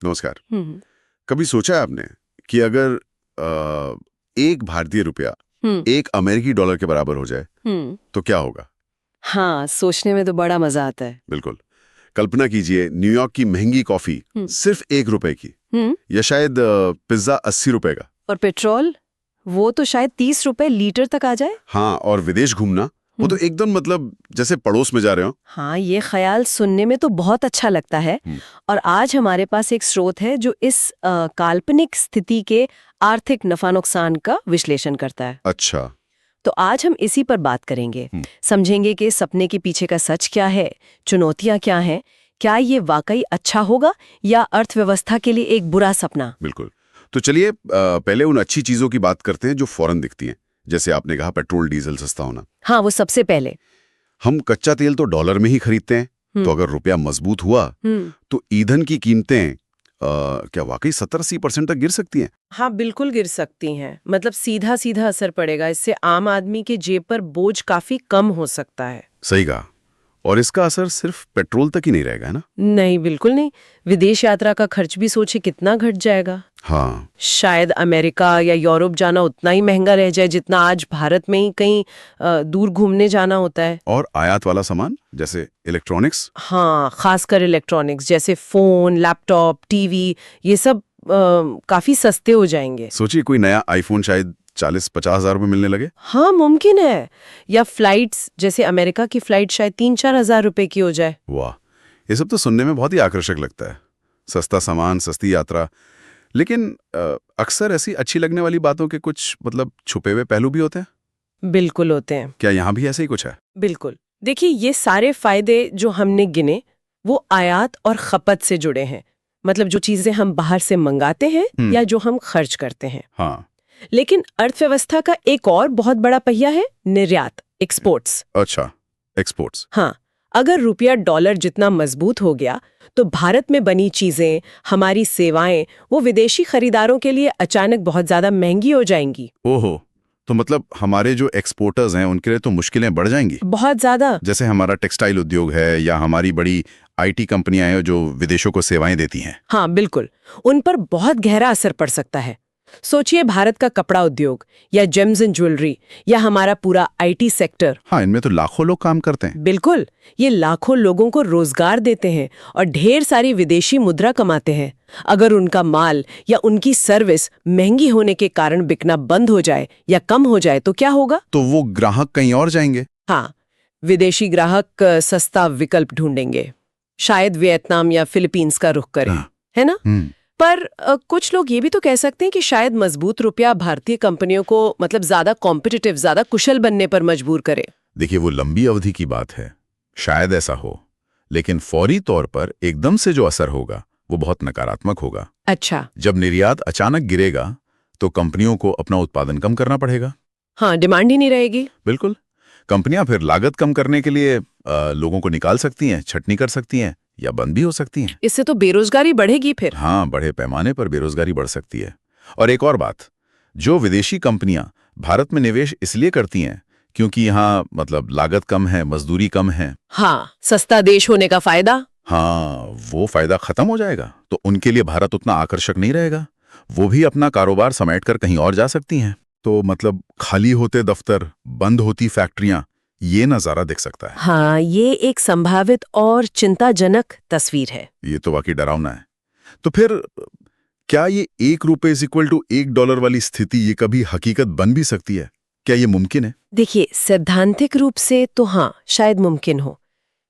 नमस्कार। हम्म कभी सोचा है आपने कि अगर एक भारतीय रुपया हम्म एक अमेरिकी डॉलर के बराबर हो जाए हम्म तो क्या होगा? हाँ, सोचने में तो बड़ा मजा आता है। बिल्कुल। कल्पना कीजिए, न्यूयॉर्क की महंगी कॉफी हम्म सिर्फ 1 रुपए की, हम्म या शायद पिज्जा 80 रुपए का। और पेट्रोल, वो तो शायद 30 रुपए लीटर तक आ जाए। हाँ, और विदेश घूमना, वो तो एकदम मतलब जैसे पड़ोस में जा रहे हो। हाँ, ये ख्याल सुनने में तो बहुत अच्छा लगता है। हम्म। और आज हमारे पास एक स्रोत है जो इस काल्पनिक स्थिति के आर्थिक नफा नुकसान का विश्लेषण करता है। अच्छा। तो आज हम इसी पर बात करेंगे। हम्म। समझेंगे कि सपने के पीछे का सच क्या है, चुनौतियां क्या हैं, क्या ये वाकई अच्छा होगा या अर्थव्यवस्था के लिए एक बुरा सपना। बिल्कुल। तो चलिए पहले उन अच्छी चीजों की बात करते हैं जो फौरन दिखती हैं। जैसे आपने कहा, पेट्रोल डीजल सस्ता होना। हाँ, वो सबसे पहले। हम कच्चा तेल तो डॉलर में ही खरीदते हैं, तो हम्म अगर रुपया मजबूत हुआ हम्म तो ईंधन की कीमतें क्या वाकई 70-80% तक गिर सकती हैं? हाँ, बिल्कुल गिर सकती हैं। मतलब सीधा सीधा असर पड़ेगा। इससे आम आदमी के जेब पर बोझ काफी कम हो सकता है। सही कहा। और इसका असर सिर्फ पेट्रोल तक ही नहीं रहेगा, है ना? नहीं, बिल्कुल नहीं। विदेश यात्रा का खर्च भी सोचे कितना घट जाएगा। हाँ। शायद अमेरिका या यूरोप जाना उतना ही महंगा रह जाए जितना आज भारत में ही कहीं दूर घूमने जाना होता है। और आयात वाला सामान जैसे इलेक्ट्रॉनिक्स। हाँ, खासकर इलेक्ट्रॉनिक्स जैसे फोन, लैपटॉप, टीवी, ये सब काफी सस्ते हो जाएंगे। सोचिए, कोई नया आईफोन शायद 40-50 हजार रुपये मिलने लगे। हाँ, मुमकिन है। या फ्लाइट्स, जैसे अमेरिका की फ्लाइट शायद 3-4 हजार रुपए की हो जाए। वाह, ये सब तो सुनने में बहुत ही आकर्षक लगता है। सस्ता सामान, सस्ती यात्रा। लेकिन अक्सर ऐसी अच्छी लगने वाली बातों के कुछ मतलब छुपे हुए पहलू भी होते हैं। बिल्कुल होते हैं। क्या यहाँ भी ऐसा ही कुछ है? बिल्कुल। देखिए, ये सारे फायदे जो हमने गिने वो आयात और खपत से जुड़े हैं। मतलब जो चीजें हम बाहर से मंगाते हैं या जो हम खर्च करते हैं। हाँ। लेकिन अर्थव्यवस्था का एक और बहुत बड़ा पहिया है निर्यात, एक्सपोर्ट्स। अच्छा, एक्सपोर्ट्स। हाँ, अगर रुपया डॉलर जितना मजबूत हो गया तो भारत में बनी चीजें, हमारी सेवाएं, वो विदेशी खरीदारों के लिए अचानक बहुत ज्यादा महंगी हो जाएंगी। ओहो, तो मतलब हमारे जो एक्सपोर्टर्स हैं उनके लिए तो मुश्किलें बढ़ जाएंगी। बहुत ज्यादा। जैसे हमारा टेक्सटाइल उद्योग है या हमारी बड़ी आईटी कंपनियां हैं जो विदेशों को सेवाएं देती हैं। हाँ, बिल्कुल। उन पर बहुत गहरा असर पड़ सकता है। सोचिए, भारत का कपड़ा उद्योग या जेम्स एंड ज्वेलरी या हमारा पूरा आईटी सेक्टर। हाँ, इनमें तो लाखों लोग काम करते हैं। बिल्कुल, ये लाखों लोगों को रोजगार देते हैं और ढेर सारी विदेशी मुद्रा कमाते हैं। अगर उनका माल या उनकी सर्विस महंगी होने के कारण बिकना बंद हो जाए या कम हो जाए तो क्या होगा? तो वो ग्राहक कहीं और जाएंगे। हाँ, विदेशी ग्राहक सस्ता विकल्प ढूंढेंगे। शायद वियतनाम या फिलीपींस का रुख करें। हाँ। है ना? पर कुछ लोग ये भी तो कह सकते हैं कि शायद मजबूत रुपया भारतीय कंपनियों को मतलब ज्यादा कॉम्पिटिटिव, ज्यादा कुशल बनने पर मजबूर करे। देखिए, वो लंबी अवधि की बात है, शायद ऐसा हो, लेकिन फौरी तौर पर एकदम से जो असर होगा वो बहुत नकारात्मक होगा। अच्छा। जब निर्यात अचानक गिरेगा तो कंपनियों को अपना उत्पादन कम करना पड़ेगा। हाँ, डिमांड ही नहीं रहेगी। बिल्कुल। कंपनियां फिर लागत कम करने के लिए लोगों को निकाल सकती हैं, छटनी कर सकती हैं या बंद भी हो सकती हैं। इससे तो बेरोजगारी बढ़ेगी फिर। हाँ, बड़े पैमाने पर बेरोजगारी बढ़ सकती है। और एक और बात, जो विदेशी कंपनियां भारत में निवेश इसलिए करती हैं क्योंकि यहाँ मतलब लागत कम है, मजदूरी कम है। हाँ, सस्ता देश होने का फायदा। हाँ, वो फायदा खत्म हो जाएगा तो उनके लिए भारत उतना आकर्षक नहीं रहेगा। वो भी अपना कारोबार समेटकर कहीं और जा सकती हैं। तो मतलब खाली होते दफ्तर, बंद होती फैक्ट्रियां, ये नजारा दिख सकता है। हाँ, ये एक संभावित और चिंताजनक तस्वीर है। ये तो वाकई डरावना है। तो फिर क्या ये 1 रुपए = 1 डॉलर वाली स्थिति ये कभी हकीकत बन भी सकती है? क्या ये मुमकिन है? देखिए, सैद्धांतिक रूप से तो हाँ, शायद मुमकिन हो।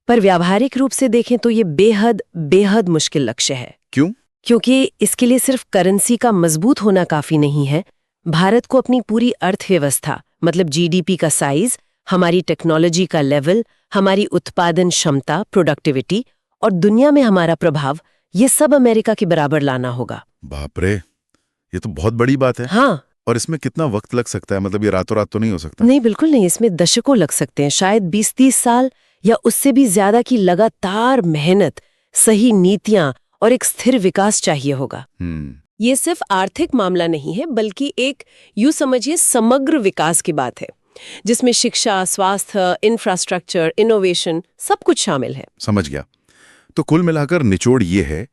पर व्यावहारिक रूप से देखें तो ये बेहद बेहद मुश्किल लक्ष्य है। क्यों? क्योंकि इसके लिए सिर्फ करेंसी का मजबूत होना काफी नहीं है। भारत को अपनी पूरी अर्थव्यवस्था, मतलब जीडीपी का साइज, हमारी टेक्नोलॉजी का लेवल, हमारी उत्पादन क्षमता, प्रोडक्टिविटी और दुनिया में हमारा प्रभाव, ये सब अमेरिका के बराबर लाना होगा। बाप रे, ये तो बहुत बड़ी बात है। हाँ। और इसमें कितना वक्त लग सकता है? मतलब ये रातों रात तो नहीं हो सकता। नहीं, बिल्कुल नहीं। इसमें दशकों लग सकते हैं, शायद 20-30 साल या उससे भी ज्यादा की लगातार मेहनत, सही नीतियां और एक स्थिर विकास चाहिए होगा। ये सिर्फ आर्थिक मामला नहीं है, बल्कि एक यूं समझिए समग्र विकास की बात है, जिसमें शिक्षा, स्वास्थ्य, इंफ्रास्ट्रक्चर, इनोवेशन सब कुछ शामिल है। समझ गया। तो कुल मिलाकर निचोड़ ये है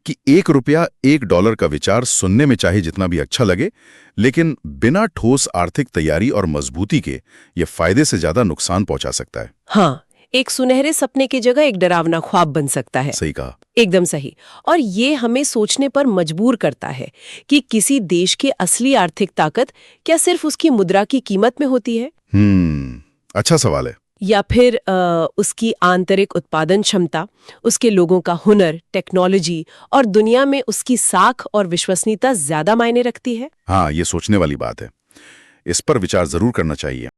कि ₹1 $1 का विचार सुनने में चाहे जितना भी अच्छा लगे, लेकिन बिना ठोस आर्थिक तैयारी और मजबूती के ये फायदे से ज्यादा नुकसान पहुंचा सकता है। हाँ, एक सुनहरे सपने की जगह एक डरावना ख्वाब बन सकता है। सही कहा। एकदम सही। और ये हमें सोचने पर मजबूर करता है कि किसी देश की असली आर्थिक ताकत क्या सिर्फ उसकी मुद्रा की कीमत में होती है, अच्छा सवाल है। या फिर उसकी आंतरिक उत्पादन क्षमता, उसके लोगों का हुनर, टेक्नोलॉजी और दुनिया में उसकी साख और विश्वसनीयता ज्यादा मायने रखती है। हाँ, ये सोचने वाली बात है। इस पर विचार जरूर करना चाहिए।